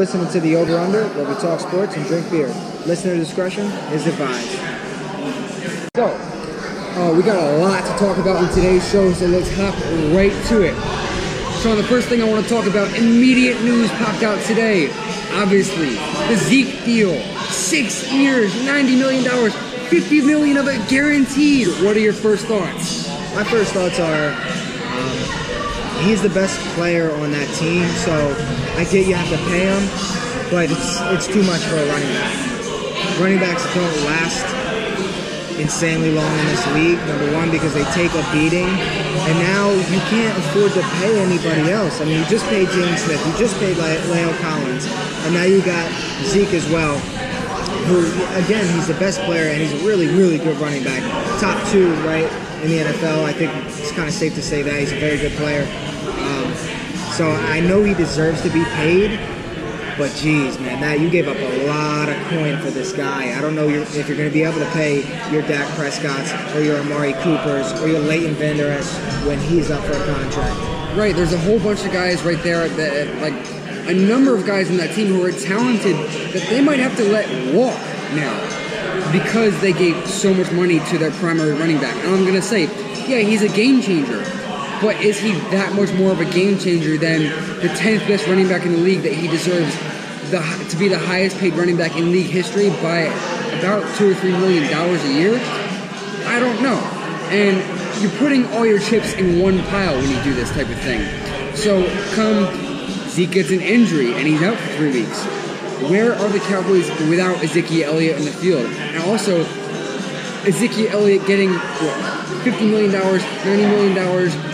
listening to The Over Under, where we talk sports and drink beer. Listener discretion is advised. So, we got a lot to talk about in today's show, so let's hop right to it. So the first thing I want to talk about, immediate news popped out today. Obviously, the Zeke deal. 6 years, $90 million, $50 million of it guaranteed. What are your first thoughts? My first thoughts are, he's the best player on that team, so I get you have to pay him, but it's too much for a running back. Running backs don't last insanely long in this league, number one, because they take a beating, and now you can't afford to pay anybody else. I mean, you just paid James Smith, you just paid Leo Collins, and now you got Zeke as well, who, again, he's the best player, and he's a really, really good running back. Top 2, right, in the NFL. I think it's kind of safe to say that. He's a very good player. So I know he deserves to be paid, but geez, man, you gave up a lot of coin for this guy. I don't know if you're going to be able to pay your Dak Prescotts or your Amari Coopers or your Leighton Vander Esch when he's up for a contract. Right, there's a whole bunch of guys right there, that, like a number of guys on that team who are talented that they might have to let walk now because they gave so much money to their primary running back. And I'm going to say, yeah, he's a game changer. But is he that much more of a game changer than the 10th best running back in the league that he deserves to be the highest paid running back in league history by about $2 or $3 million a year? I don't know. And you're putting all your chips in one pile when you do this type of thing. So come Zeke gets an injury and he's out for 3 weeks. Where are the Cowboys without Ezekiel Elliott in the field? And also, Ezekiel Elliott getting $50 million, $90 million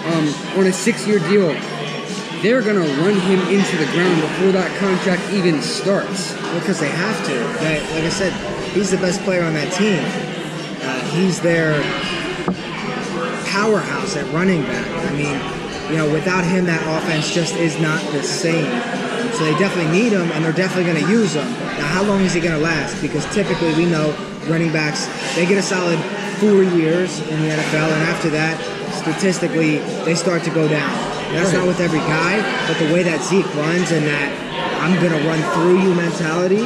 on a 6-year deal. They're going to run him into the ground before that contract even starts. Because they have to. Like I said, he's the best player on that team. He's their powerhouse at running back. I mean, without him, that offense just is not the same. So they definitely need him, and they're definitely going to use him. Now, how long is he going to last? Because typically we know running backs, they get a solid 4 years in the NFL, and after that, statistically, they start to go down. That's not with every guy, but the way that Zeke runs and that I'm going to run through you mentality,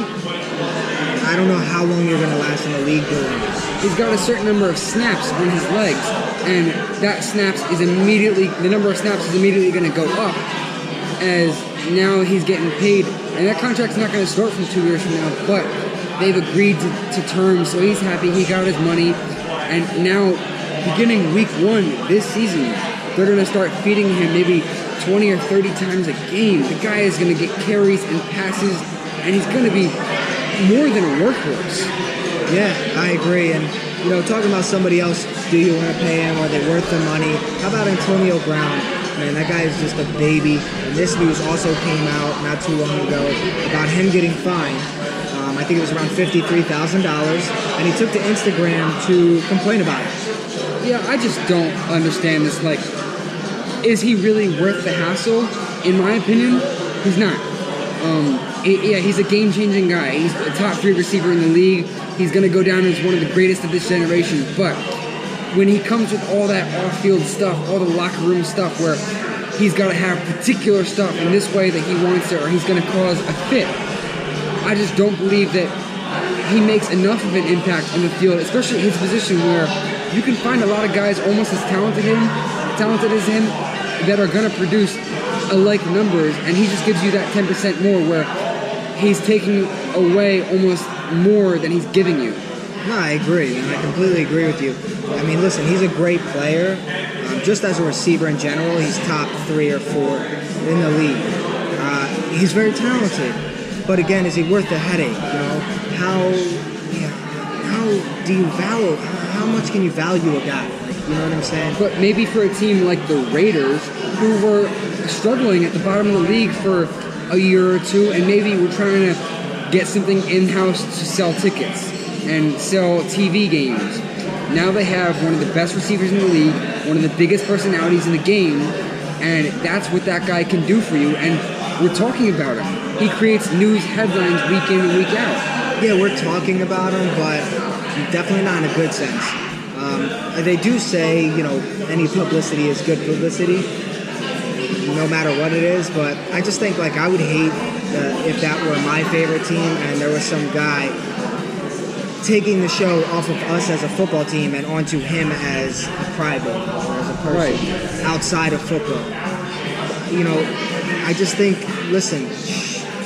I don't know how long you're going to last in the league doing this. He's got a certain number of snaps on his legs, and the number of snaps is immediately going to go up as now he's getting paid, and that contract's not going to start from 2 years from now, but they've agreed to terms, so he's happy, he got his money, and now beginning week 1 this season, they're going to start feeding him maybe 20 or 30 times a game. The guy is going to get carries and passes, and he's going to be more than a workhorse. Yeah, I agree. And, talking about somebody else, do you want to pay him? Are they worth the money? How about Antonio Brown? Man, that guy is just a baby. And this news also came out not too long ago about him getting fined. I think it was around $53,000, and he took to Instagram to complain about it. Yeah, I just don't understand this. Like, is he really worth the hassle? In my opinion, he's not. He's a game-changing guy. He's a top 3 receiver in the league. He's going to go down as one of the greatest of this generation. But when he comes with all that off-field stuff, all the locker room stuff where he's got to have particular stuff in this way that he wants it, or he's going to cause a fit, I just don't believe that he makes enough of an impact on the field, especially his position where you can find a lot of guys almost as talented as him that are going to produce alike numbers, and he just gives you that 10% more where he's taking away almost more than he's giving you. No, I agree, and I completely agree with you. I mean, listen, he's a great player. Just as a receiver in general, he's top 3 or 4 in the league. He's very talented. But again, is he worth the headache? How do you value? How much can you value a guy? You know what I'm saying? But maybe for a team like the Raiders, who were struggling at the bottom of the league for a year or two, and maybe we're trying to get something in-house to sell tickets and sell TV games. Now they have one of the best receivers in the league, one of the biggest personalities in the game, and that's what that guy can do for you. And we're talking about him. He creates news headlines week in and week out. Yeah, we're talking about him, but definitely not in a good sense. They do say, any publicity is good publicity, no matter what it is, but I just think, I would hate if that were my favorite team and there was some guy taking the show off of us as a football team and onto him as a crybaby or as a person outside of football. You know, I just think, listen,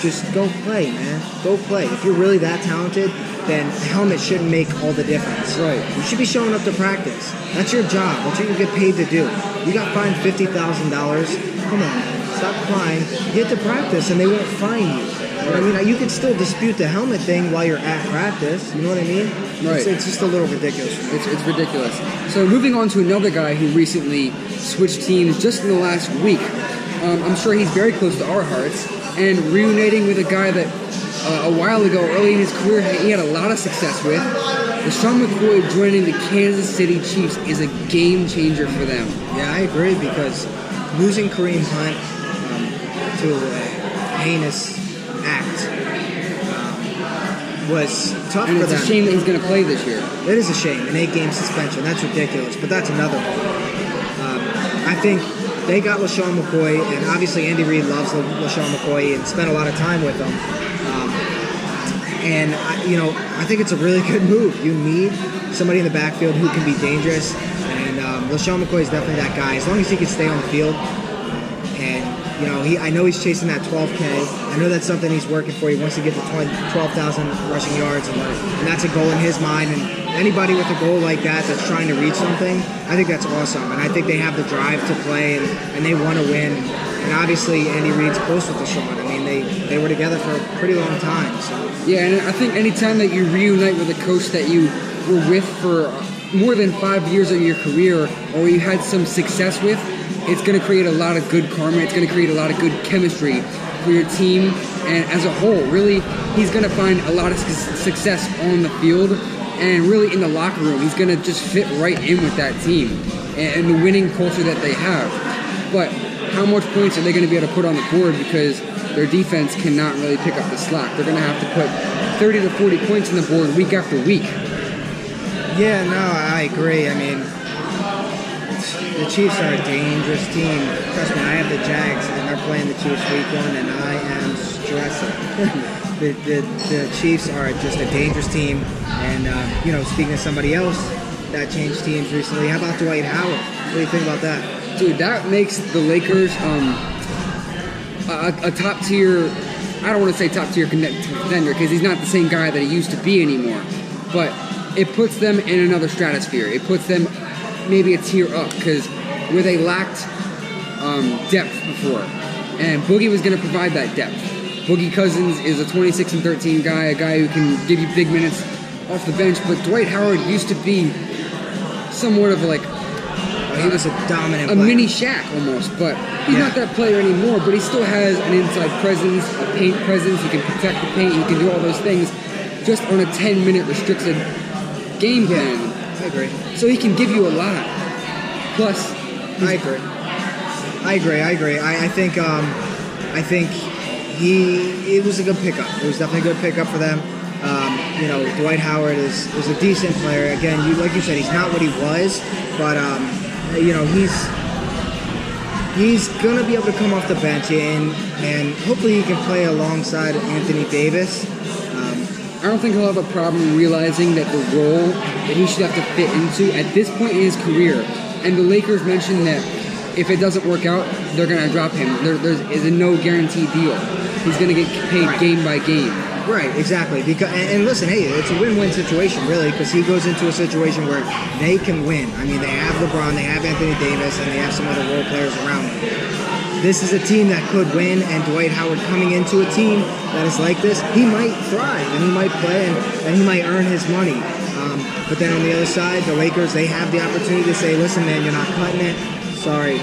just go play, man. Go play. If you're really that talented, then a helmet shouldn't make all the difference. Right. You should be showing up to practice. That's your job. That's what you get paid to do. You got fined $50,000. Come on, stop crying. Get to practice, and they won't fine you. I mean, you could still dispute the helmet thing while you're at practice. You know what I mean? Right. It's just a little ridiculous. It's ridiculous. So moving on to another guy who recently switched teams just in the last week. I'm sure he's very close to our hearts. And reuniting with a guy that a while ago, early in his career, he had a lot of success with. LeSean McCoy joining the Kansas City Chiefs is a game changer for them. Yeah, I agree, because losing Kareem Hunt to a heinous act was tough And for it's them. a shame that he's going to play this year. It is a shame, an 8-game suspension. That's ridiculous, but that's another one. I think they got LeSean McCoy, and obviously Andy Reid loves LeSean McCoy and spent a lot of time with him. And I think it's a really good move. You need somebody in the backfield who can be dangerous, and LeSean McCoy is definitely that guy. As long as he can stay on the field, and I know he's chasing that 12K. I know that's something he's working for. He wants to get to 12,000 rushing yards, and that's a goal in his mind. And anybody with a goal like that that's trying to reach something, I think that's awesome. And I think they have the drive to play, and they want to win. And obviously, Andy Reid's close with LeSean. I mean, they were together for a pretty long time. So. Yeah, and I think anytime that you reunite with a coach that you were with for more than 5 years of your career, or you had some success with, it's going to create a lot of good karma. It's going to create a lot of good chemistry for your team. And as a whole, really, he's going to find a lot of success on the field and really in the locker room. He's going to just fit right in with that team and the winning culture that they have. But how much points are they going to be able to put on the board, because their defense cannot really pick up the slack? They're going to have to put 30 to 40 points on the board week after week. Yeah, no, I agree. I mean, the Chiefs are a dangerous team. Trust me, I have the Jags, and they're playing the Chiefs week 1, and I am stressing. the Chiefs are just a dangerous team. And, speaking of somebody else that changed teams recently, how about Dwight Howard? What do you think about that? Dude, that makes the Lakers a top tier. I don't want to say top tier contender, because he's not the same guy that he used to be anymore. But it puts them in another stratosphere. It puts them maybe a tier up, because where they lacked depth before, and Boogie was going to provide that depth. Boogie Cousins is a 26-13 guy, a guy who can give you big minutes off the bench. But Dwight Howard used to be somewhat of like he was a dominant a player. mini Shaq almost, but he's not that player anymore. But he still has an inside presence, a paint presence. He can protect the paint. He can do all those things just on a 10-minute restricted game plan. I agree. So he can give you a lot. Plus, I agree. I think it was a good pickup. It was definitely a good pickup for them. Dwight Howard is a decent player. Again, like you said, he's not what he was, but he's gonna be able to come off the bench and hopefully he can play alongside Anthony Davis. I don't think he'll have a problem realizing that the role that he should have to fit into at this point in his career. And the Lakers mentioned that if it doesn't work out, they're going to drop him. There's a no guarantee deal. He's going to get paid game by game. Right, exactly. And listen, hey, it's a win-win situation, really, because he goes into a situation where they can win. I mean, they have LeBron, they have Anthony Davis, and they have some other role players around them. This is a team that could win, and Dwight Howard coming into a team that is like this, he might thrive, and he might play, and he might earn his money. But then on the other side, the Lakers, they have the opportunity to say, listen, man, you're not cutting it. Sorry,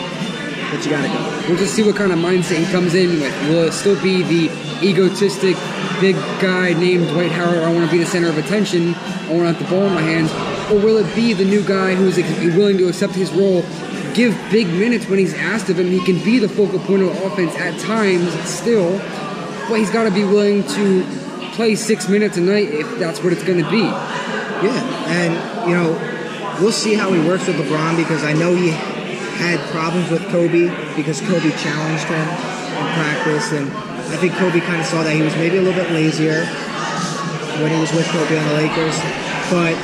but you got to go. We'll just see what kind of mindset he comes in with. Will it still be the egotistic, big guy named Dwight Howard, I want to be the center of attention, I want to have the ball in my hands, or will it be the new guy who's willing to accept his role, give big minutes when he's asked of him, he can be the focal point of the offense at times still, but he's got to be willing to play 6 minutes a night if that's what it's going to be. Yeah, and, we'll see how he works with LeBron, because I know he had problems with Kobe because Kobe challenged him in practice, and I think Kobe kind of saw that he was maybe a little bit lazier when he was with Kobe on the Lakers, but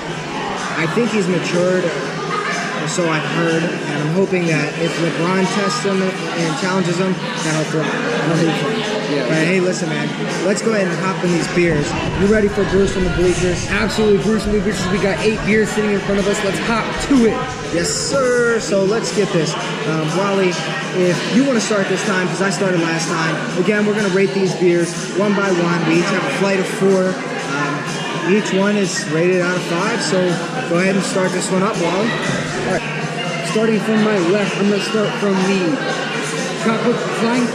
I think he's matured, or so I've heard, and I'm hoping that if LeBron tests him and challenges him, that he'll thrive. He'll move for him. Yeah. But hey, listen, man, let's go ahead and hop in these beers. You ready for Bruce from the Bleachers? Absolutely, Bruce from the Bleachers. We got 8 beers sitting in front of us. Let's hop to it. Yes, sir. So let's get this. Wally, if you want to start this time, because I started last time, again, we're going to rate these beers one by one. We each have a flight of 4. Each one is rated out of 5, so go ahead and start this one up, Wally. All right. Starting from my left, I'm going to start from the Flying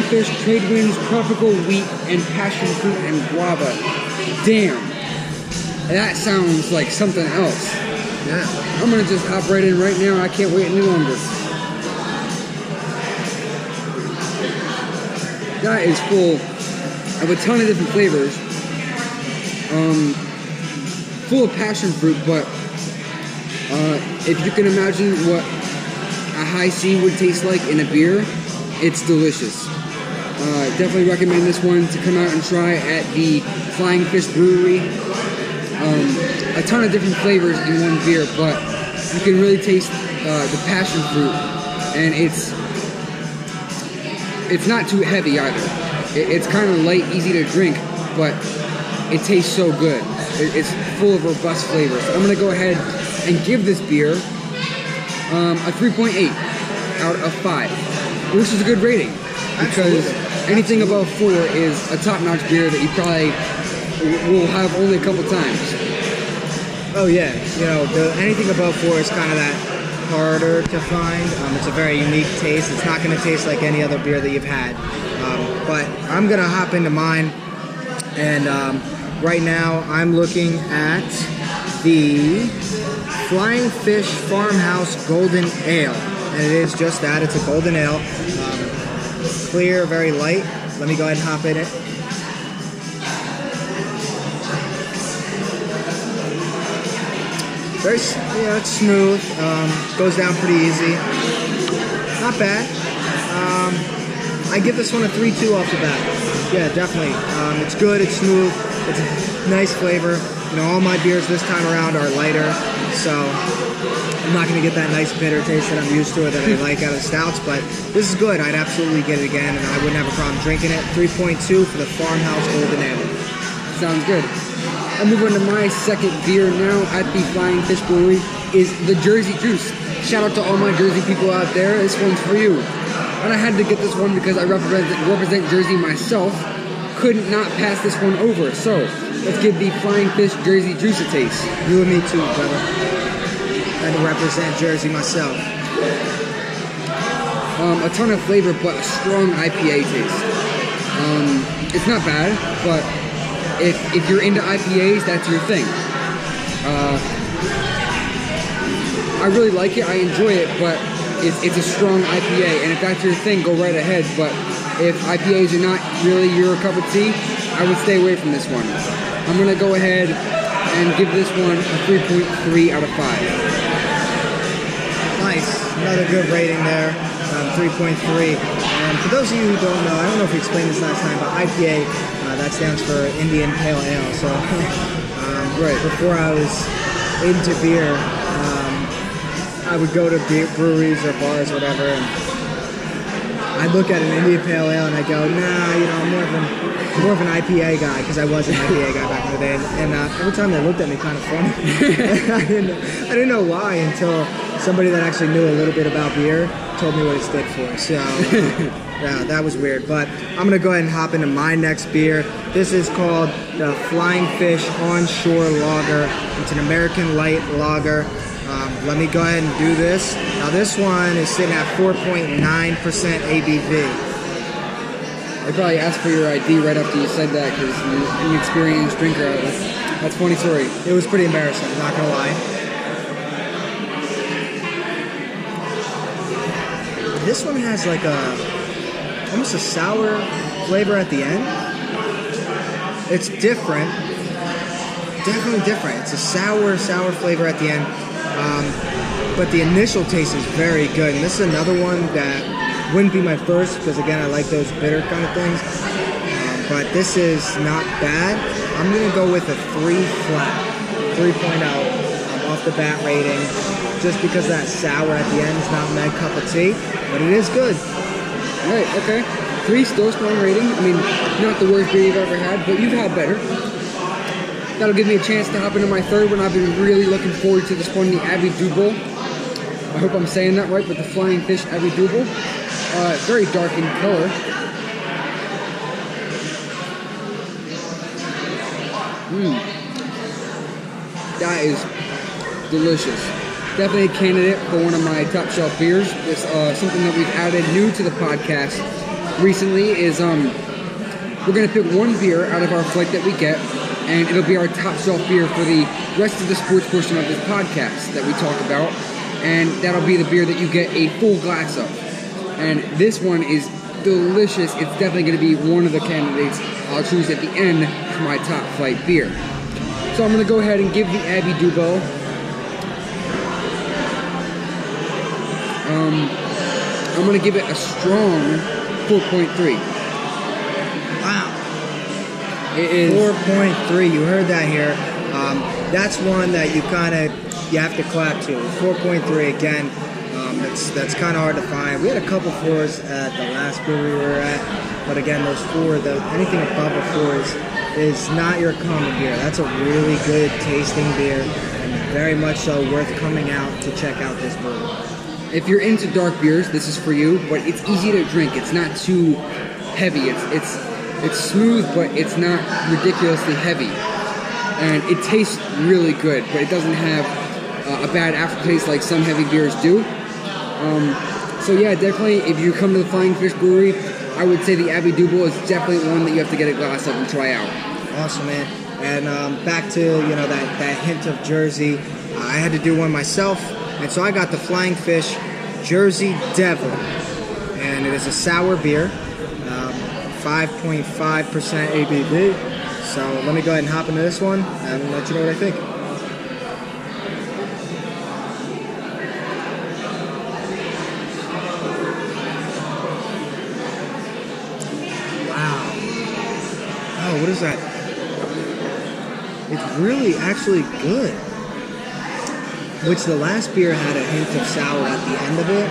Fish Trade Winds Tropical Wheat and Passion Fruit and Guava. Damn. That sounds like something else. Yeah. I'm going to just hop right in right now. I can't wait any longer. That is full of a ton of different flavors. Full of passion fruit, but if you can imagine what a high C would taste like in a beer, it's delicious. Definitely recommend this one to come out and try at the Flying Fish Brewery. A ton of different flavors in one beer, but you can really taste the passion fruit, and it's not too heavy either. It's kind of light, easy to drink, but it tastes so good. It's full of robust flavors. So I'm going to go ahead and give this beer a 3.8 out of 5, which is a good rating, because anything above 4 is a top-notch beer that you probably will have only a couple times. Oh yeah, anything above 4 is kind of that harder to find. It's a very unique taste. It's not going to taste like any other beer that you've had. But I'm going to hop into mine, and right now I'm looking at the Flying Fish Farmhouse Golden Ale, and it is just that. It's a golden ale, clear, very light. Let me go ahead and hop in it. Very, it's smooth. Goes down pretty easy. Not bad. I give this one a 3.2 off the bat. Yeah, definitely. It's good. It's smooth. It's a nice flavor. All my beers this time around are lighter, so I'm not going to get that nice bitter taste that I'm used to or that I like out of stouts, but this is good. I'd absolutely get it again, and I wouldn't have a problem drinking it. 3.2 for the Farmhouse Golden Ale. Sounds good. I'm moving to my second beer now at the Flying Fish Brewery is the Jersey Juice. Shout out to all my Jersey people out there. This one's for you. And I had to get this one because I represent Jersey myself. Couldn't not pass this one over. So let's give the Flying Fish Jersey Juice a taste. You and me too, brother. I had to represent Jersey myself. A ton of flavor, but a strong IPA taste. It's not bad, but if you're into IPAs, that's your thing. I really like it. I enjoy it, but it's a strong IPA, and if that's your thing, go right ahead. But if IPAs are not really your cup of tea, I would stay away from this one. I'm going to go ahead and give this one a 3.3 out of 5. Nice. Another good rating there. 3.3. And for those of you who don't know, I don't know if we explained this last time, but IPA, that stands for Indian Pale Ale. So right before I was into beer, I would go to breweries or bars or whatever, and I'd look at an Indian Pale Ale and I'd go, nah, I'm more of an IPA guy, because I was an IPA guy back in the day. And every time they looked at me kind of funny. I didn't know why until somebody that actually knew a little bit about beer told me what it stood for. So yeah, that was weird. But I'm going to go ahead and hop into my next beer. This is called the Flying Fish Onshore Lager. It's an American light lager. Let me go ahead and do this. Now this one is sitting at 4.9% ABV. They probably asked for your ID right after you said that, because you're an experienced drinker. That's a funny story. It was pretty embarrassing, I'm not going to lie. This one has like almost a sour flavor at the end. It's different. Definitely different. It's a sour flavor at the end. But the initial taste is very good. And this is another one that Wouldn't be my first because again I like those bitter kind of things. But this is not bad. I'm gonna go with a 3 flat, 3.0 off the bat rating, just because that sour at the end is not my cup of tea, but it is good. Right, okay. 3 still strong rating. I mean, not the worst beer you've ever had, but you've had better. That'll give me a chance to hop into my third one. I've been really looking forward to this one, the Abbey Double. I hope I'm saying that right, but the Flying Fish Abbey Double. Very dark in color. That is delicious. Definitely a candidate for one of my top shelf beers. It's something that we've added new to the podcast recently is we're going to pick one beer out of our flight that we get, and it'll be our top shelf beer for the rest of the sports portion of this podcast that we talk about, and that'll be the beer that you get a full glass of. And this one is delicious. It's definitely going to be one of the candidates I'll choose at the end for my top flight beer. So I'm going to go ahead and give the Abbey Double I'm going to give it a strong 4.3. Wow. It is 4.3. You heard that here. That's one that you have to clap to. 4.3 again. That's kind of hard to find. We had a couple 4s at the last brewery we were at, but again, those 4, anything above a 4 is not your common beer. That's a really good tasting beer, and very much so worth coming out to check out this brewery. If you're into dark beers, this is for you, but it's easy to drink. It's not too heavy. It's smooth, but it's not ridiculously heavy. And it tastes really good, but it doesn't have a bad aftertaste like some heavy beers do. So yeah, definitely, if you come to the Flying Fish Brewery, I would say the Abbey Double is definitely one that you have to get a glass of and try out. Awesome, man. And back to that hint of Jersey, I had to do one myself. And so I got the Flying Fish Jersey Devil, and it is a sour beer, 5.5% ABV. So let me go ahead and hop into this one and let you know what I think. Wow. Oh, what is that? It's really actually good. Which the last beer had a hint of sour at the end of it,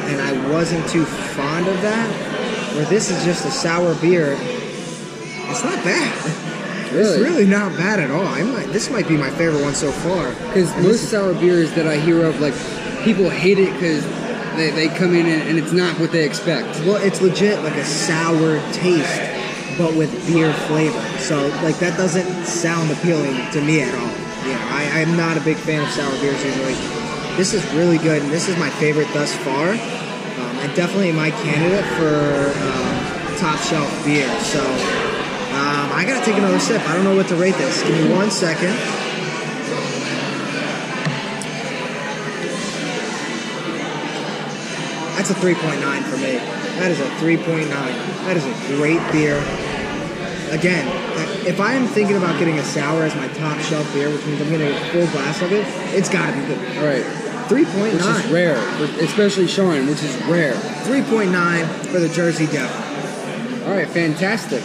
and I wasn't too fond of that. Where this is just a sour beer, it's not bad. Really? It's really not bad at all. This might be my favorite one so far. Because most sour beers that I hear of, like, people hate it because they come in and it's not what they expect. Well, it's legit like a sour taste, but with beer flavor. So, like, that doesn't sound appealing to me at all. I'm not a big fan of sour beers usually. This is really good, and this is my favorite thus far, and definitely my candidate for top shelf beer. So I gotta take another sip. I don't know what to rate this. Give me 1 second. That's a 3.9 for me. That is a 3.9. That is a great beer. Again, if I am thinking about getting a sour as my top shelf beer, which means I'm going to get a full glass of it, it's got to be good. All right. 3.9. Which is rare, especially Sean, which is rare. 3.9 for the Jersey Devil. All right, fantastic.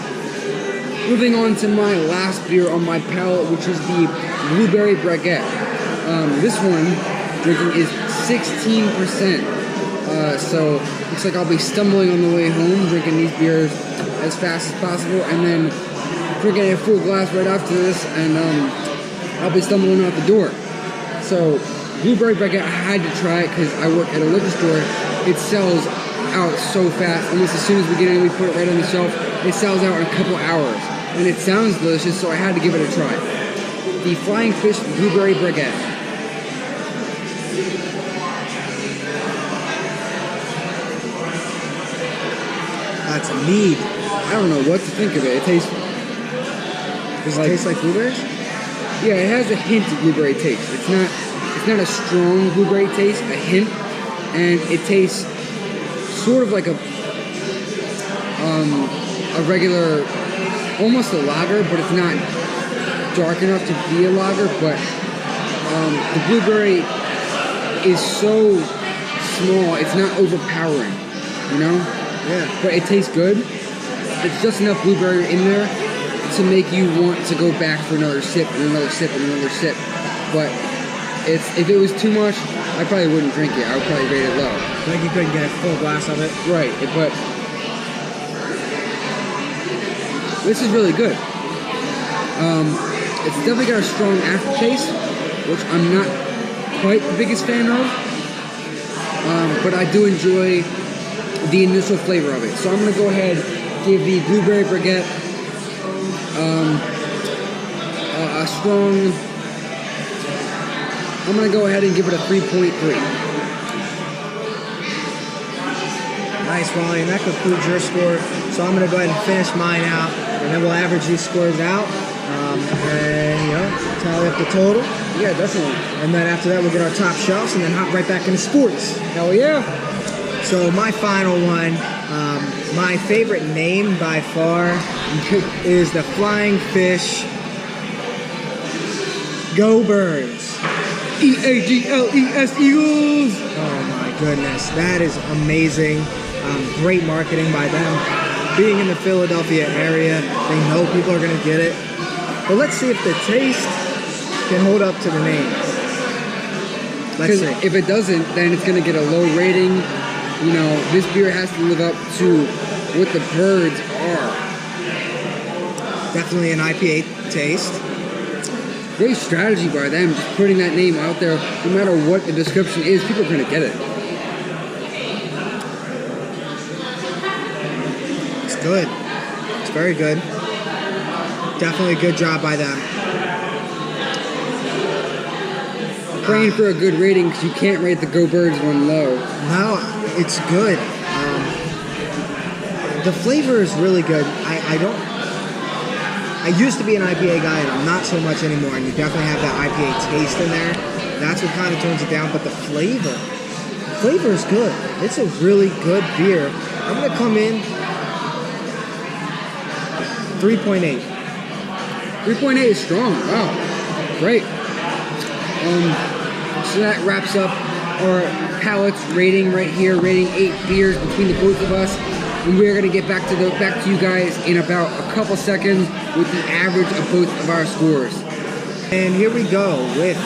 Moving on to my last beer on my palate, which is the Blueberry Baguette. This one, drinking, is 16%. So looks like I'll be stumbling on the way home, drinking these beers as fast as possible, and then drinking a full glass right after this, and I'll be stumbling out the door. So Blueberry Baguette, I had to try it because I work at a liquor store. It sells out so fast. Almost as soon as we get in, we put it right on the shelf. It sells out in a couple hours, and it sounds delicious, so I had to give it a try. The Flying Fish Blueberry Baguette. That's a mead. I don't know what to think of it. It tastes... Does it taste like blueberries? Yeah, it has a hint of blueberry taste. It's not a strong blueberry taste, a hint, and it tastes sort of like a regular, almost a lager, but it's not dark enough to be a lager. But the blueberry is so small, it's not overpowering. you know? Yeah. But it tastes good. It's just enough blueberry in there to make you want to go back for another sip and another sip and another sip. But if it was too much, I probably wouldn't drink it. I would probably rate it low. Like you couldn't get a full glass of it. Right, but this is really good. It's definitely got a strong aftertaste, which I'm not quite the biggest fan of. But I do enjoy the initial flavor of it. So I'm going to go ahead give the blueberry baguette a strong... I'm going to go ahead and give it a 3.3. Nice, Wally, and that concludes your score. So I'm going to go ahead and finish mine out, and then we'll average these scores out, and, you know, tally up the total. Yeah, definitely. And then after that, we'll get our top shelves, and then hop right back into sports. Hell yeah. So my final one, my favorite name by far is the Flying Fish Go Birds. EAGLES Eagles. Oh my goodness, that is amazing. Great marketing by them. Being in the Philadelphia area, they know people are going to get it. But let's see if the taste can hold up to the name. Let's see. If it doesn't, then it's going to get a low rating. You know, this beer has to live up to what the birds are. Definitely an IPA taste. Great strategy by them, just putting that name out there. No matter what the description is, people are going to get it. It's good. It's very good. Definitely a good job by them. Praying for a good rating because you can't rate the Go Birds one low. No, it's good. The flavor is really good. I used to be an IPA guy, and I'm not so much anymore. And you definitely have that IPA taste in there. That's what kind of turns it down. But the flavor is good. It's a really good beer. I'm gonna come in 3.8. 3.8 is strong. Wow, great. So that wraps up our palates rating right here, rating 8 beers between the both of us. And we're gonna get back to you guys in about a couple seconds with the average of both of our scores. And here we go with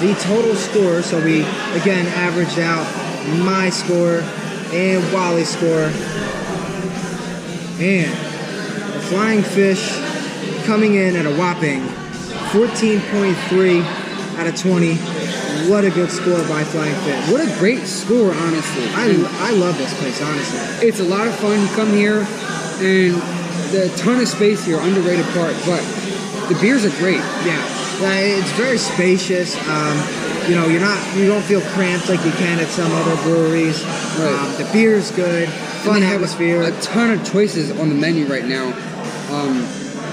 the total score. So we again averaged out my score and Wally's score. And the Flying Fish coming in at a whopping 14.3 out of 20. What a good score by Flying Fish. What a great score, honestly. I love this place, honestly. It's a lot of fun. You come here, and there's a ton of space here, underrated part, but the beers are great. Yeah, it's very spacious. You know, you don't feel cramped like you can at some other breweries. Right. The beer's good, fun atmosphere. A ton of choices on the menu right now.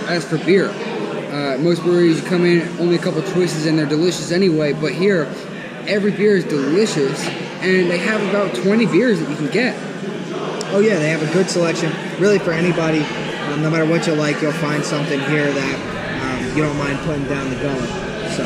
As for beer, most breweries you come in, only a couple choices, and they're delicious anyway. But here, every beer is delicious, and they have about 20 beers that you can get. Oh yeah, they have a good selection. Really, for anybody, no matter what you like, you'll find something here that you don't mind putting down the gullet. So,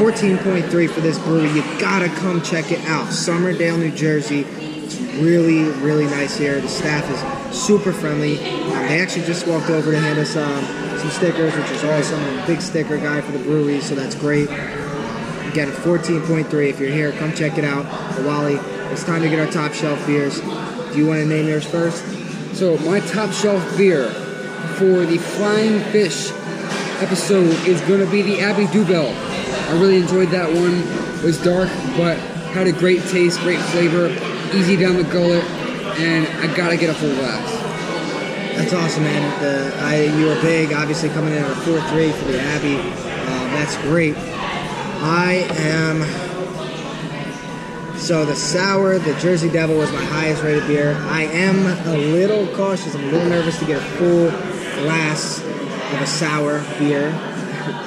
14.3 for this brewery. You gotta come check it out. Somerdale, New Jersey. It's really, really nice here. The staff is super friendly. They actually just walked over to hand us some stickers, which is awesome. I'm a big sticker guy for the brewery, so that's great. Again, 14.3. If you're here, come check it out. But Wally, it's time to get our top shelf beers. Do you want to name yours first? So my top shelf beer for the Flying Fish episode is going to be the Abbey Dubell. I really enjoyed that one. It was dark, but had a great taste, great flavor, easy down the gullet, and I gotta get a full glass. That's awesome, man. You were big, obviously coming in at a 4.3 for the Abbey. That's great. So the sour, the Jersey Devil was my highest rated beer. I am a little cautious. I'm a little nervous to get a full glass of a sour beer.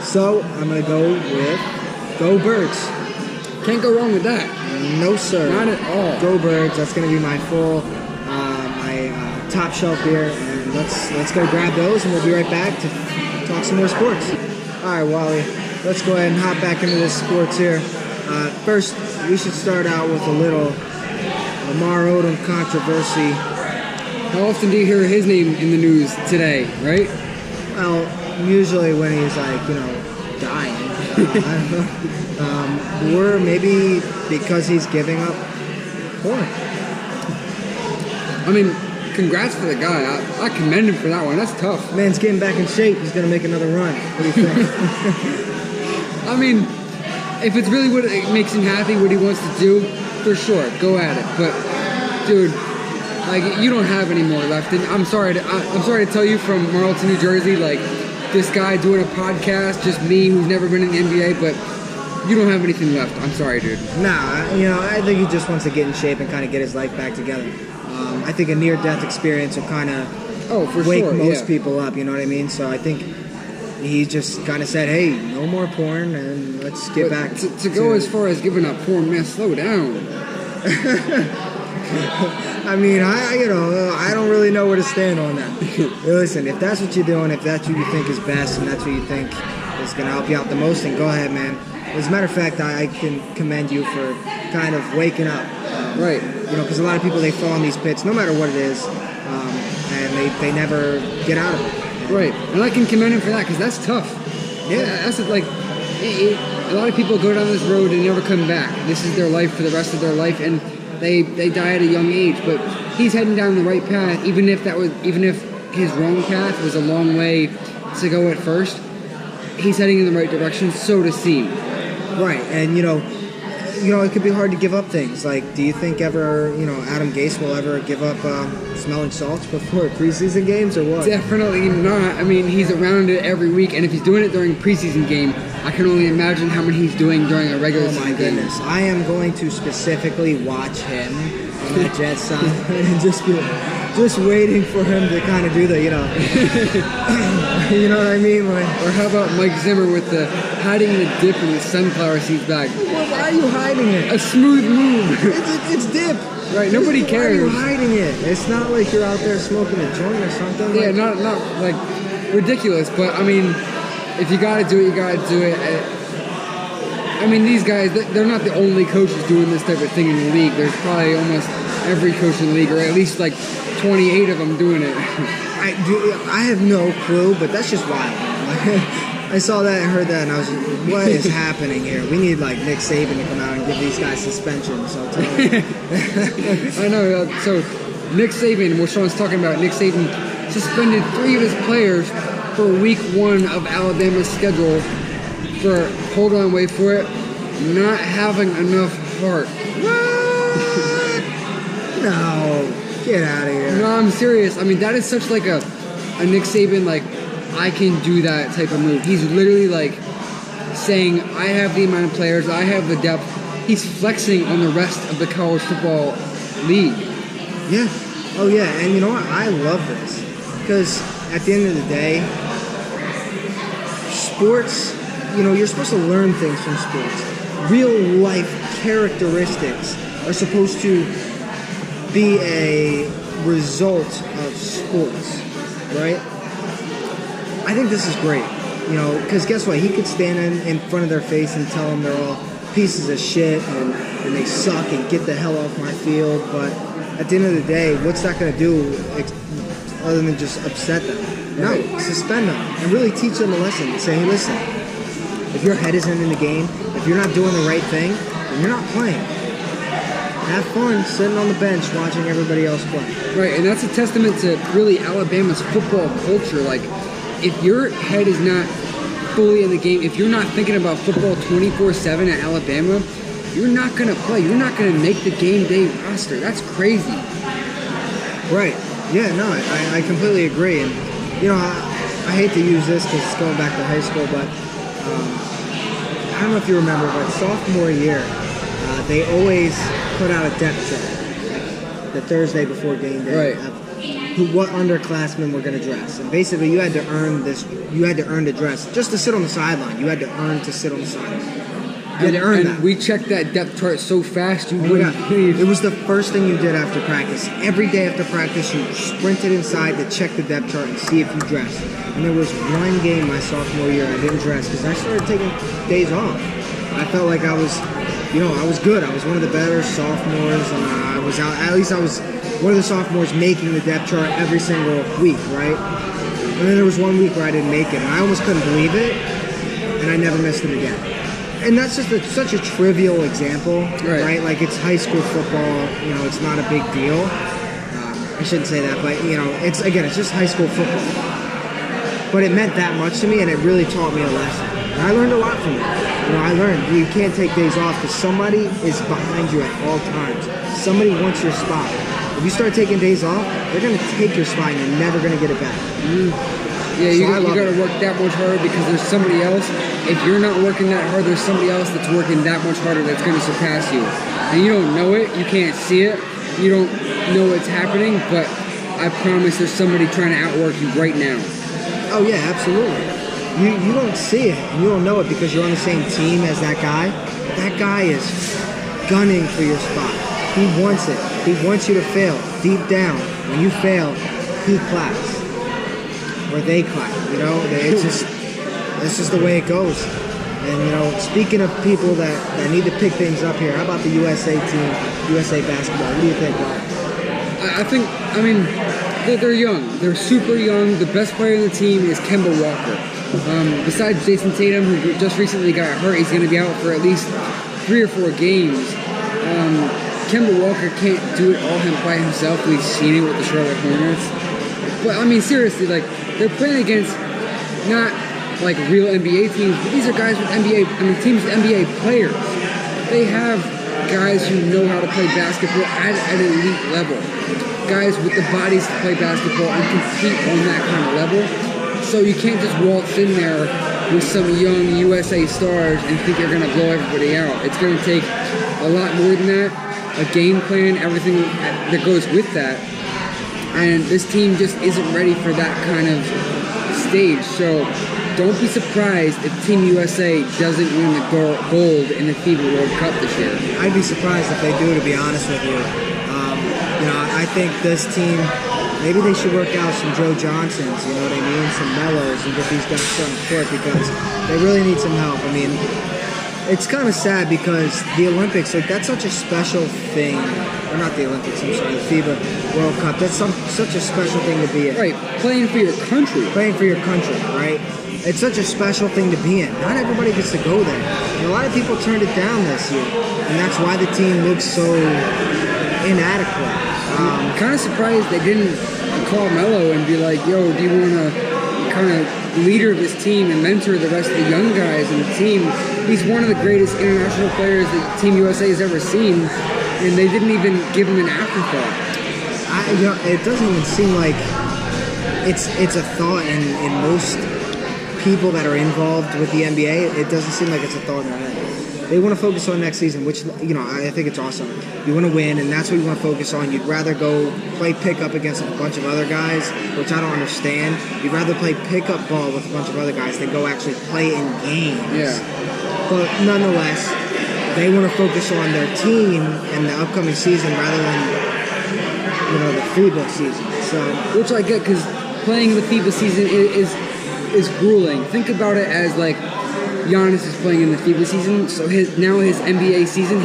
So I'm going to go with Go Birds. Can't go wrong with that. No, sir. Not at all. Go Birds. That's going to be my full, my top shelf beer. And let's go grab those, and we'll be right back to talk some more sports. All right, Wally. Let's go ahead and hop back into this sports here. First, we should start out with a little Lamar Odom controversy. How often do you hear his name in the news today, right? Well, usually when he's like, dying. I don't know. Or maybe because he's giving up porn. I mean, congrats for the guy. I commend him for that one. That's tough. Man's getting back in shape. He's going to make another run. What do you think? I mean, if it's really what it makes him happy, what he wants to do, for sure, go at it. But, dude, like, you don't have any more left. And I'm sorry to tell you from Marlton, New Jersey, like, this guy doing a podcast, just me who's never been in the NBA, but you don't have anything left. I'm sorry, dude. Nah, I think he just wants to get in shape and kind of get his life back together. I think a near-death experience will kind of wake most people up, you know what I mean? So I think he just kind of said, hey, no more porn, and let's get back to go as far as giving up porn, man, slow down. I mean, I don't really know where to stand on that. Listen, if that's what you're doing, if that's what you think is best, and that's what you think is going to help you out the most, then go ahead, man. As a matter of fact, I can commend you for kind of waking up. Right. Because a lot of people, they fall in these pits, no matter what it is, and they never get out of it. Right. And I can commend him for that, because that's tough. Yeah. That's like, a lot of people go down this road and never come back. This is their life for the rest of their life, and they die at a young age. But he's heading down the right path, even if his wrong path was a long way to go at first. He's heading in the right direction, so to seem. Right, and it could be hard to give up things. Like, do you think ever, Adam Gase will ever give up smelling salts before preseason games, or what? Definitely not. I mean, he's around it every week, and if he's doing it during a preseason game, I can only imagine how many he's doing during a regular season game. Oh my goodness! I am going to specifically watch him on that Jets side and just waiting for him to kind of do the, you know what I mean? Like, or how about Mike Zimmer with the hiding the dip in the sunflower seeds bag? Well, why are you hiding it? A smooth move. It's dip. Right, nobody cares. Why are you hiding it? It's not like you're out there smoking a joint or something. Yeah, not like ridiculous, but I mean, if you gotta do it, you gotta do it. I mean, these guys, they're not the only coaches doing this type of thing in the league. There's probably almost every coach in the league, or at least like 28 of them doing it. I have no clue, but that's just wild. I saw that and heard that, and I was like, what is happening here? We need, like, Nick Saban to come out and give these guys suspensions. So tell me. I know. So Nick Saban, what Sean's talking about, Nick Saban suspended 3 of his players for week 1 of Alabama's schedule for, hold on, wait for it, not having enough heart. What? No. Get out of here. No, I'm serious. I mean, that is such like a Nick Saban, like, I can do that type of move. He's literally like saying, I have the amount of players, I have the depth. He's flexing on the rest of the college football league. Yeah. Oh, yeah. And you know what? I love this. Because at the end of the day, sports, you're supposed to learn things from sports. Real life characteristics are supposed to be a result of sports, right? I think this is great, because guess what? He could stand in front of their face and tell them they're all pieces of shit and they suck and get the hell off my field, but at the end of the day, what's that going to do other than just upset them? No, suspend them and really teach them a lesson. Say, hey, listen, if your head isn't in the game, if you're not doing the right thing, then you're not playing. Have fun sitting on the bench watching everybody else play. Right, and that's a testament to really Alabama's football culture. Like, if your head is not fully in the game, if you're not thinking about football 24/7 at Alabama, you're not going to play. You're not going to make the game day roster. That's crazy. Right. Yeah, no, I completely agree. And, I hate to use this because it's going back to high school, but I don't know if you remember, but sophomore year, they always put out a depth chart the Thursday before game day. Right. What underclassmen were going to dress, and basically you had to earn this. You had to earn to dress just to sit on the sideline. You had to earn to sit on the sideline. You had to earn that. We checked that depth chart so fast you wouldn't believe. It was the first thing you did after practice. Every day after practice, you sprinted inside to check the depth chart and see if you dressed. And there was one game my sophomore year I didn't dress because I started taking days off. I felt like I was I was good. I was one of the better sophomores, and I was out. At least I was one of the sophomores making the depth chart every single week, right? And then there was one week where I didn't make it, and I almost couldn't believe it, and I never missed it again. And that's just such a trivial example, right? Like, it's high school football. It's not a big deal. I shouldn't say that, but it's just high school football. But it meant that much to me, and it really taught me a lesson. And I learned a lot from it. I learned you can't take days off because somebody is behind you at all times. Somebody wants your spot. If you start taking days off, they're going to take your spot and you're never going to get it back. Yeah, you got to work that much harder because there's somebody else. If you're not working that hard, there's somebody else that's working that much harder that's going to surpass you. And you don't know it. You can't see it. You don't know what's happening, but I promise there's somebody trying to outwork you right now. Oh, yeah, absolutely. You don't see it, and you don't know it because you're on the same team as that guy. But that guy is gunning for your spot. He wants it. He wants you to fail. Deep down, when you fail, he claps. Or they clap, It's just the way it goes. And, speaking of people that need to pick things up here, how about the USA team, USA basketball? What do you think, Bob? They're young. They're super young. The best player on the team is Kemba Walker. Besides Jason Tatum, who just recently got hurt, he's going to be out for at least 3 or 4 games. Kemba Walker can't do it all by himself. We've seen it with the Charlotte Hornets. But, seriously, they're playing against not, real NBA teams, but these are guys with teams with NBA players. They have guys who know how to play basketball at an elite level. Guys with the bodies to play basketball and compete on that kind of level. So you can't just waltz in there with some young USA stars and think you're going to blow everybody out. It's going to take a lot more than that, a game plan, everything that goes with that. And this team just isn't ready for that kind of stage. So don't be surprised if Team USA doesn't win the gold in the FIBA World Cup this year. I'd be surprised if they do, to be honest with you. I think this team, maybe they should work out some Joe Johnsons, you know what I mean? Some Mellows and get these guys on the court because they really need some help. It's kind of sad because the Olympics, that's such a special thing. Or not the Olympics, I'm sorry, the FIBA World Cup. That's such a special thing to be in. Right, playing for your country. Playing for your country, right? It's such a special thing to be in. Not everybody gets to go there. And a lot of people turned it down this year. And that's why the team looks so inadequate. I'm kind of surprised they didn't call Melo and be like, yo, do you want to kind of leader this team and mentor the rest of the young guys in the team? He's one of the greatest international players that Team USA has ever seen, and they didn't even give him an afterthought. It doesn't even seem like it's a thought in most people that are involved with the NBA. It doesn't seem like it's a thought in their head. They want to focus on next season, which, I think it's awesome. You want to win, and that's what you want to focus on. You'd rather go play pickup against a bunch of other guys, which I don't understand. You'd rather play pickup ball with a bunch of other guys than go actually play in games. Yeah. But nonetheless, they want to focus on their team and the upcoming season rather than, the FIBA season. So, which I get because playing the FIBA season is grueling. Think about it as Giannis is playing in the FIBA season, so his NBA season,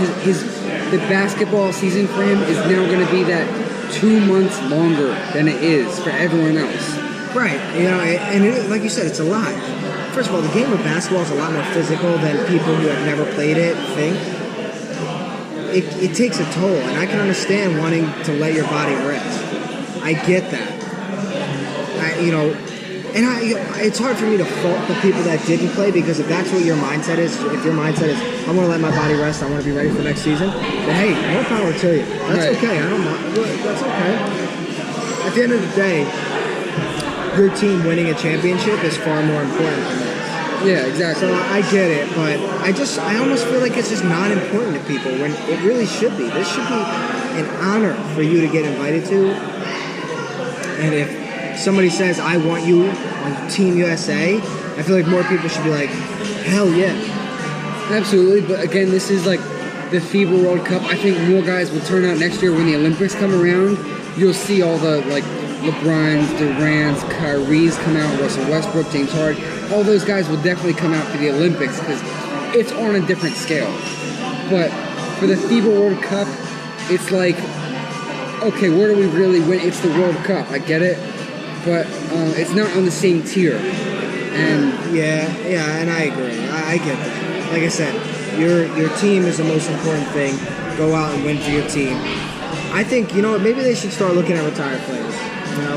the basketball season for him is now going to be that 2 months longer than it is for everyone else. Right, like you said, it's a lot. First of all, the game of basketball is a lot more physical than people who have never played it think. It takes a toll, and I can understand wanting to let your body rest. I get that. It's hard for me to fault the people that didn't play because if that's what your mindset is, if your mindset is, I want to let my body rest, I want to be ready for next season, then hey, more power to you. That's okay. I don't mind. That's okay. At the end of the day, your team winning a championship is far more important than this. Yeah, exactly. So I get it, but I almost feel like it's just not important to people when it really should be. This should be an honor for you to get invited to. And if somebody says, I want you on Team USA, I feel like more people should be like, hell yeah. Absolutely, but again, this is the FIBA World Cup. I think more guys will turn out next year when the Olympics come around. You'll see all the, LeBrons, Durant's, Kyrie's come out, Russell Westbrook, James Harden. All those guys will definitely come out for the Olympics because it's on a different scale. But for the FIBA World Cup, it's like, okay, where do we really win? It's the World Cup. I get it, but it's not on the same tier. And yeah, and I agree. I get that. Like I said, your team is the most important thing. Go out and win for your team. I think, maybe they should start looking at retired players.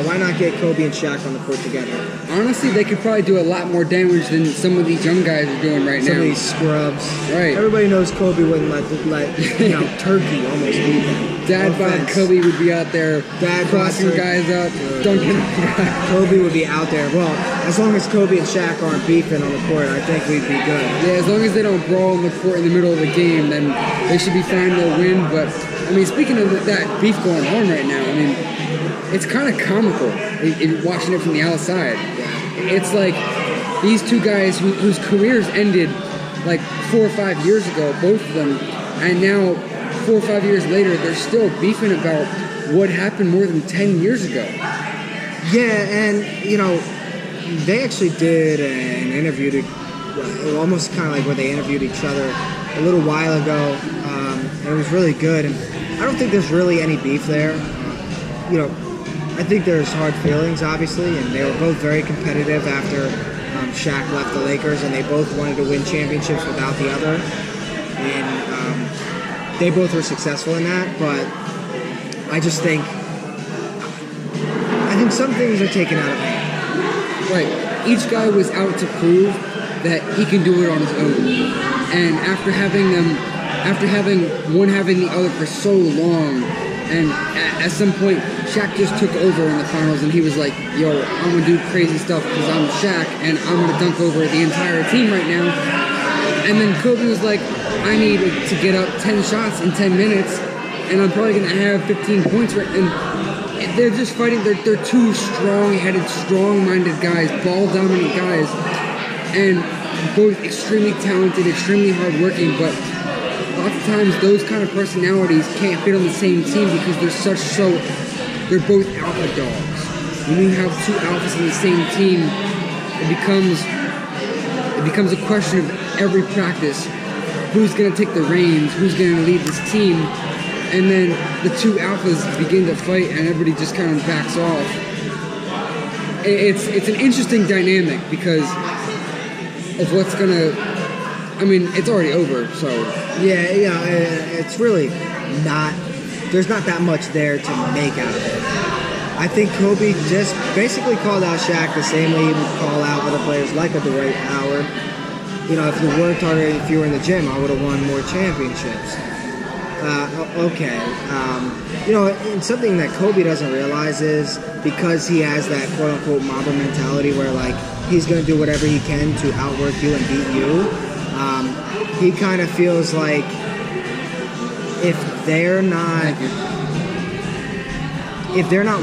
Why not get Kobe and Shaq on the court together? Honestly, they could probably do a lot more damage than some of these young guys are doing right now. Some of these scrubs. Right. Everybody knows Kobe wouldn't let Turkey almost beat them. Dad bod Kobe would be out there crossing guys up, dunking. Kobe would be out there. Well, as long as Kobe and Shaq aren't beefing on the court, I think we'd be good. Yeah, as long as they don't brawl on the court in the middle of the game, then they should be fine. They'll win. But, speaking of that beef going on right now, it's kind of comical watching it from the outside. It's like these two guys whose careers ended like 4 or 5 years ago, both of them, and now 4 or 5 years later, they're still beefing about what happened more than 10 years ago. Yeah, and, they actually did an interview, almost kind of like where they interviewed each other a little while ago, and it was really good. And I don't think there's really any beef there. I think there's hard feelings, obviously, and they were both very competitive after Shaq left the Lakers, and they both wanted to win championships without the other. And they both were successful in that, but I think some things are taken out of hand. Right. Each guy was out to prove that he can do it on his own. And after having one having the other for so long, and at some point, Shaq just took over in the finals, and he was like, yo, I'm going to do crazy stuff because I'm Shaq, and I'm going to dunk over the entire team right now. And then Kobe was like, I need to get up 10 shots in 10 minutes, and I'm probably going to have 15 points. And they're just fighting. They're two strong-headed, strong-minded guys, ball-dominant guys, and both extremely talented, extremely hard-working, but lots of times those kind of personalities can't fit on the same team because they're both alpha dogs. When you have two alphas on the same team, it becomes a question of every practice, who's going to take the reins, who's going to lead this team, and then the two alphas begin to fight and everybody just kind of backs off. It's an interesting dynamic because of what's going to... it's already over, so... Yeah, it's really not... There's not that much there to make out of it. I think Kobe just basically called out Shaq the same way he would call out other players like a Dwight Howard. If you worked harder, if you were in the gym, I would have won more championships. Okay. And something that Kobe doesn't realize is because he has that quote-unquote Mamba mentality where, he's going to do whatever he can to outwork you and beat you. He kind of feels like if they're not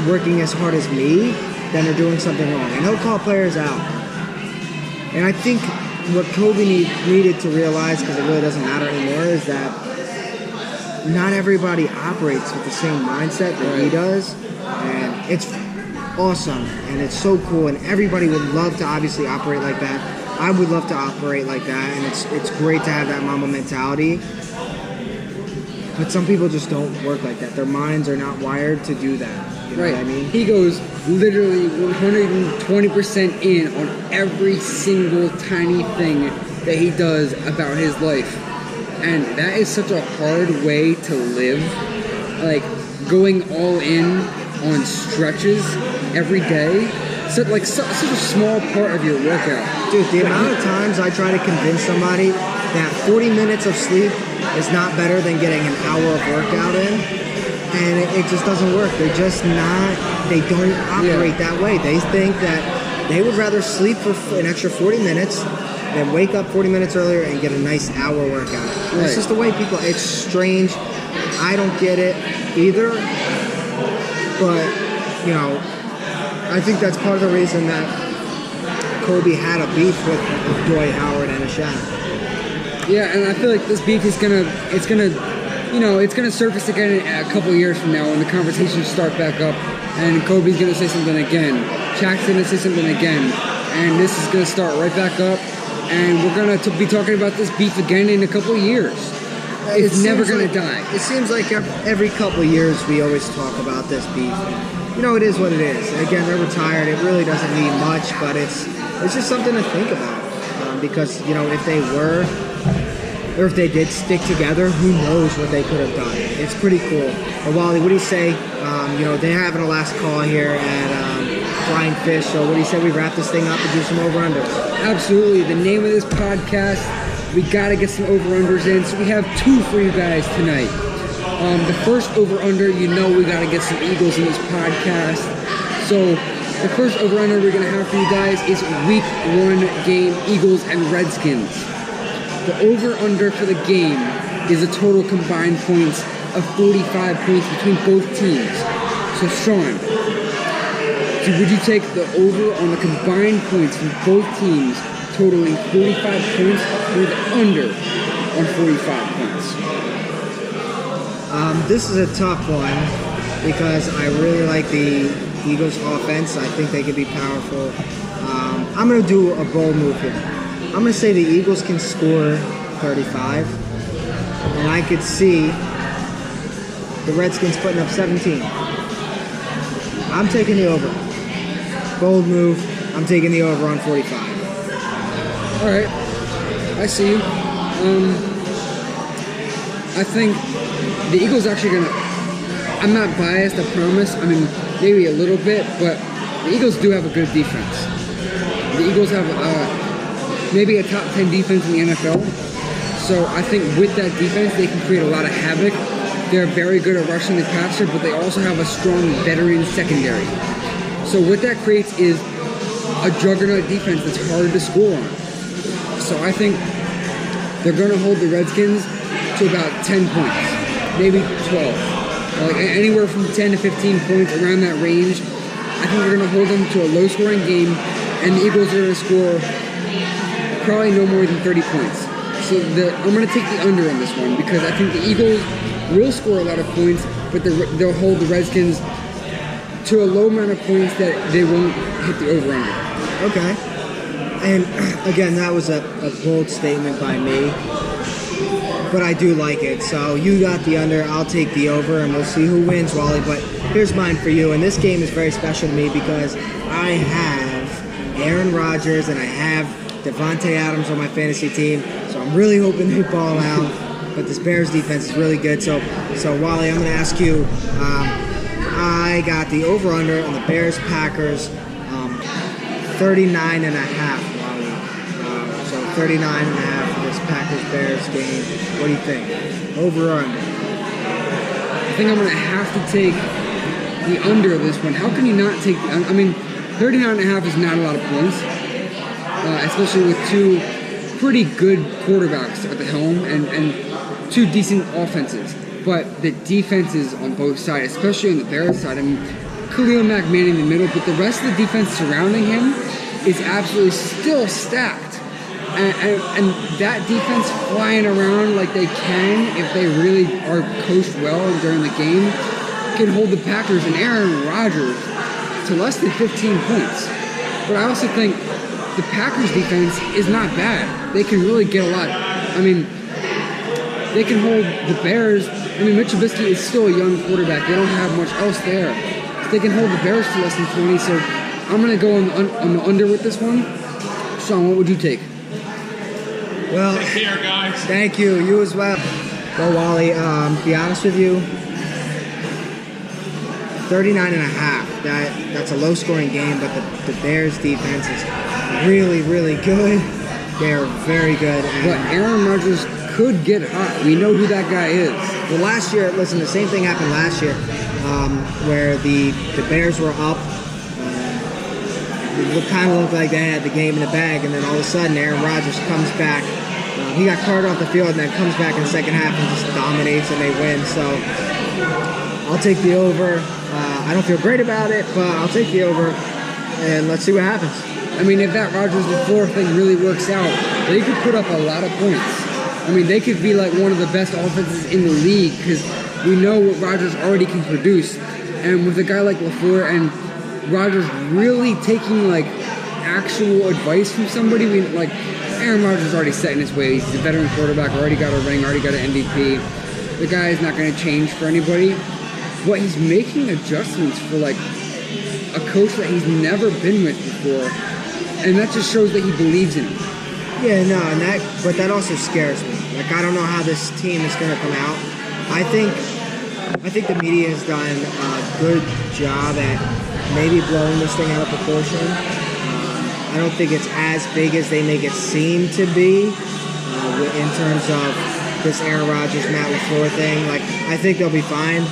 working as hard as me, then they're doing something wrong. And he'll call players out. And I think what Kobe needed to realize, because it really doesn't matter anymore, is that not everybody operates with the same mindset that he does. And it's awesome. And it's so cool. And everybody would love to obviously operate like that. I would love to operate like that, and it's great to have that Mamba mentality. But some people just don't work like that. Their minds are not wired to do that. You know what I mean? He goes literally 120% in on every single tiny thing that he does about his life. And that is such a hard way to live. Going all in on stretches every day. Such a small part of your workout. Dude, the amount of times I try to convince somebody that 40 minutes of sleep is not better than getting an hour of workout in, and it just doesn't work. They're just not, they don't operate that way. They think that they would rather sleep for an extra 40 minutes than wake up 40 minutes earlier and get a nice hour workout. Right. It's just the way people, it's strange. I don't get it either, but, I think that's part of the reason that Kobe had a beef with Dwight Howard and a Shaq. Yeah, and I feel like this beef is gonna surface again in a couple of years from now when the conversations start back up, and Kobe's gonna say something again, Shaq's gonna say something again, and this is gonna start right back up, and we're gonna be talking about this beef again in a couple of years. It's never seems going like- to die. It seems like every couple of years we always talk about this beef. You know, it is what it is. Again, they're retired. It really doesn't mean much, but it's just something to think about. Because, you know, if they were, or if they did stick together, who knows what they could have done. It's pretty cool. But Wally, what do you say? You know, they're having a last call here at Flying Fish. So what do you say we wrap this thing up and do some over-unders? Absolutely. The name of this podcast, we got to get some over-unders in. So we have 2 for you guys tonight. The first over-under, you know we got to get some Eagles in this podcast. So the first over-under we're going to have for you guys is Week 1 game, Eagles and Redskins. The over-under for the game is a total combined points of 45 points between both teams. So Sean, would you take the over on the combined points from both teams totaling 45 points or the under on 45 points? This is a tough one because I really like the Eagles offense. I think they could be powerful. I'm going to do a bold move here. I'm going to say the Eagles can score 35, and I could see the Redskins putting up 17. I'm taking the over. Bold move. I'm taking the over on 45. All right, I see you. I think the Eagles actually going to... I'm not biased, I promise. I mean, maybe a little bit, but the Eagles do have a good defense. The Eagles have maybe a top 10 defense in the NFL. So I think with that defense, they can create a lot of havoc. They're very good at rushing the passer, but they also have a strong veteran secondary. So what that creates is a juggernaut defense that's hard to score on. So I think they're going to hold the Redskins to about 10 points, maybe 12. Like anywhere from 10 to 15 points, around that range. I think they're going to hold them to a low-scoring game, and the Eagles are going to score probably no more than 30 points. So I'm going to take the under on this one because I think the Eagles will score a lot of points, but they'll hold the Redskins to a low amount of points that they won't hit the over-under. Okay. And again, that was a bold statement by me. But I do like it. So you got the under, I'll take the over, and we'll see who wins, Wally. But here's mine for you. And this game is very special to me because I have Aaron Rodgers and I have Devontae Adams on my fantasy team. So I'm really hoping they ball out. But this Bears defense is really good. So Wally, I'm going to ask you. I got the over-under on the Bears-Packers 39 and a half, Wally. So 39 and a half for this Packers-Bears game. What do you think? Over or under? I think I'm going to have to take the under of this one. How can you not take the under? I mean, 39 and a half is not a lot of points, especially with 2 pretty good quarterbacks at the helm and 2 decent offenses. But the defenses on both sides, especially on the Bears side, I mean, Khalil Mack manning the middle, but the rest of the defense surrounding him is absolutely still stacked. And that defense flying around like they can, if they really are coached well during the game, can hold the Packers and Aaron Rodgers to less than 15 points. But I also think the Packers defense is not bad. They can really get a lot. I mean, they can hold the Bears. I mean, Mitch Trubisky is still a young quarterback. They don't have much else there. So they can hold the Bears to less than 20. So I'm going to go on the under with this one. Sean, what would you take? Well, take care, guys. Thank you. You as well. Well, Wally, be honest with you, 39 and a half. That's a low-scoring game, but the Bears' defense is really, really good. They're very good. But Aaron Rodgers could get hot. We know who that guy is. Well, last year, listen, the same thing happened last year where the Bears were up. It kind of looked like they had the game in the bag, and then all of a sudden Aaron Rodgers comes back. He got carted off the field and then comes back in the second half and just dominates, and they win. So I'll take the over. I don't feel great about it, but I'll take the over, and let's see what happens. I mean, if that Rodgers LaFleur thing really works out, they could put up a lot of points. I mean, they could be like one of the best offenses in the league because we know what Rodgers already can produce. And with a guy like LaFleur and Rodgers really taking like actual advice from somebody, Aaron Rodgers is already set in his ways. He's a veteran quarterback, already got a ring, already got an MVP. The guy is not going to change for anybody. But he's making adjustments for, like, a coach that he's never been with before. And that just shows that he believes in him. Yeah, no, but that also scares me. Like, I don't know how this team is going to come out. I think the media has done a good job at maybe blowing this thing out of proportion. I don't think it's as big as they make it seem to be in terms of this Aaron Rodgers, Matt LaFleur thing. Like, I think they'll be fine,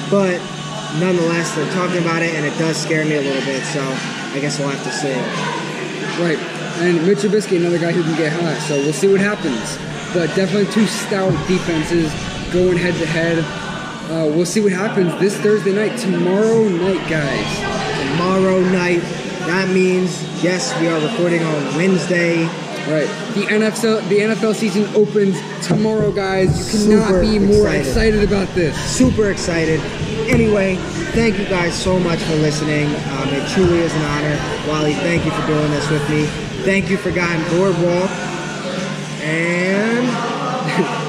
but nonetheless, they're talking about it, and it does scare me a little bit. So I guess we'll have to see. Right, and Mitch Trubisky, another guy who can get hot. So we'll see what happens. But definitely two stout defenses going head to head. We'll see what happens this Thursday night, tomorrow night, guys. Tomorrow night. That means, yes, we are recording on Wednesday. Right. The NFL season opens tomorrow, guys. You cannot Super be more excited about this. Super excited. Anyway, thank you guys so much for listening. It truly is an honor. Wally, thank you for doing this with me. Thank you for Guy and Boardwalk. And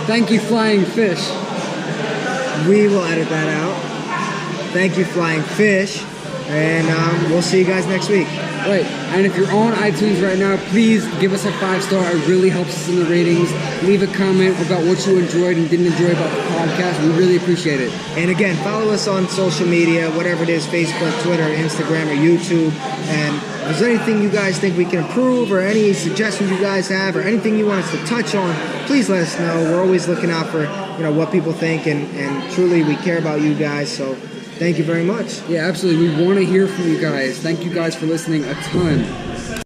thank you, Flying Fish. We will edit that out. Thank you, Flying Fish. And we'll see you guys next week. Right. And if you're on iTunes right now, please give us a 5-star. It really helps us in the ratings. Leave a comment about what you enjoyed and didn't enjoy about the podcast. We really appreciate it. And again, follow us on social media, whatever it is, Facebook, Twitter, Instagram, or YouTube. And if there's anything you guys think we can improve, or any suggestions you guys have, or anything you want us to touch on, please let us know. We're always looking out for what people think, and truly we care about you guys. So thank you very much. Yeah, absolutely. We want to hear from you guys. Thank you guys for listening a ton.